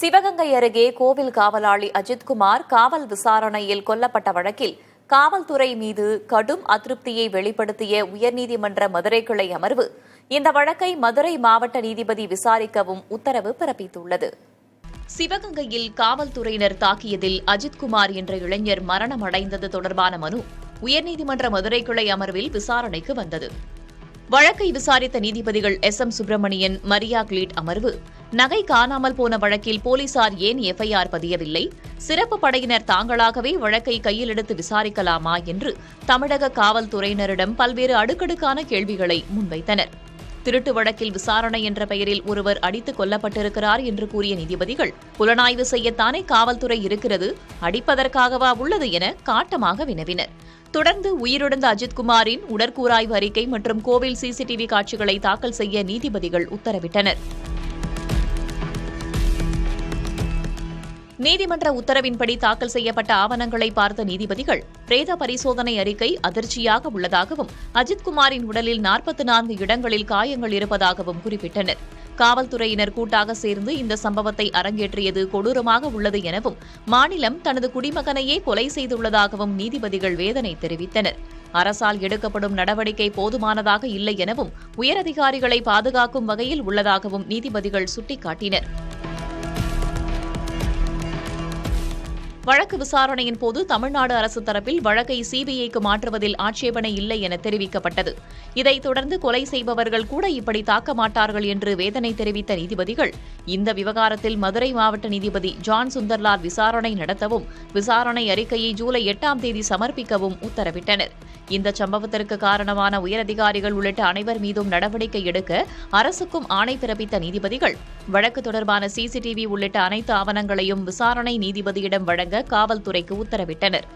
சிவகங்கை அருகே கோவில் காவலாளி அஜித்குமார் காவல் விசாரணையில் கொல்லப்பட்ட வழக்கில் காவல்துறை மீது கடும் அதிருப்தியை வெளிப்படுத்திய உயர்நீதிமன்ற மதுரை கிளை அமர்வு இந்த வழக்கை மதுரை மாவட்ட நீதிபதி விசாரிக்கவும் உத்தரவு பிறப்பித்துள்ளது. சிவகங்கையில் காவல்துறையினர் தாக்கியதில் அஜித்குமார் என்ற இளைஞர் மரணமடைந்தது தொடர்பான மனு உயர்நீதிமன்ற மதுரை கிளை அமர்வில் விசாரணைக்கு வந்தது. வழக்கை விசாரித்த நீதிபதிகள் எஸ்.எம். சுப்பிரமணியன், மரியா கிளீட் அமர்வு, நகை காணாமல் போன வழக்கில் போலீசார் ஏன் எஃப்ஐஆர் பதியவில்லை, சிறப்பு படையினர் தாங்களாகவே வழக்கை கையில் எடுத்து விசாரிக்கலாமா என்று தமிழக காவல்துறையினரிடம் பல்வேறு அடுக்கடுக்கான கேள்விகளை முன்வைத்தனர். திருட்டு வழக்கில் விசாரணை என்ற பெயரில் ஒருவர் அடித்துக் கொல்லப்பட்டிருக்கிறார் என்று கூறிய நீதிபதிகள், புலனாய்வு செய்யத்தானே காவல்துறை இருக்கிறது, அடிப்பதற்காகவா உள்ளது என காட்டமாக வினவினர். தொடர்ந்து உயிரிழந்த அஜித்குமாரின் உடற்கூராய்வு அறிக்கை மற்றும் கோவில் சிசிடிவி காட்சிகளை தாக்கல் செய்ய நீதிபதிகள் உத்தரவிட்டனர். நீதிமன்ற உத்தரவின்படி தாக்கல் செய்யப்பட்ட ஆவணங்களை பார்த்த நீதிபதிகள், பிரேத பரிசோதனை அறிக்கை அதிர்ச்சியாக உள்ளதாகவும் அஜித்குமாரின் உடலில் 44 இடங்களில் காயங்கள் இருப்பதாகவும் குறிப்பிட்டனர். காவல்துறையினர் கூட்டாக சேர்ந்து இந்த சம்பவத்தை அரங்கேற்றியது கொடூரமாக உள்ளது எனவும், மாநிலம் தனது குடிமகனையே கொலை செய்துள்ளதாகவும் நீதிபதிகள் வேதனை தெரிவித்தனர். அரசால் எடுக்கப்படும் நடவடிக்கை போதுமானதாக இல்லை எனவும், உயரதிகாரிகளை பாதுகாக்கும் வகையில் உள்ளதாகவும் நீதிபதிகள் சுட்டிக்காட்டினர். வழக்கு விசாரணையின் போது தமிழ்நாடு அரசு தரப்பில் வழக்கை சிபிஐக்கு மாற்றுவதில் ஆட்சேபனை இல்லை என தெரிவிக்கப்பட்டது. இதைத் தொடர்ந்து கொலை செய்பவர்கள் கூட இப்படி தாக்க மாட்டார்கள் என்று வேதனை தெரிவித்த நீதிபதிகள், இந்த விவகாரத்தில் மதுரை மாவட்ட நீதிபதி ஜான் சுந்தர்லால் விசாரணை நடத்தவும், விசாரணை அறிக்கையை ஜூலை 8ஆம் தேதி சமர்ப்பிக்கவும் உத்தரவிட்டனர். இந்த சம்பவத்திற்கு காரணமான உயரதிகாரிகள் உள்ளிட்ட அனைவர் மீதும் நடவடிக்கை எடுக்க அரசுக்கும் ஆணை பிறப்பித்த நீதிபதிகள், வழக்கு தொடர்பான சிசிடிவி உள்ளிட்ட அனைத்து ஆவணங்களையும் விசாரணை நீதிபதியிடம் வழங்க காவல்துறைக்கு உத்தரவிட்டனர்.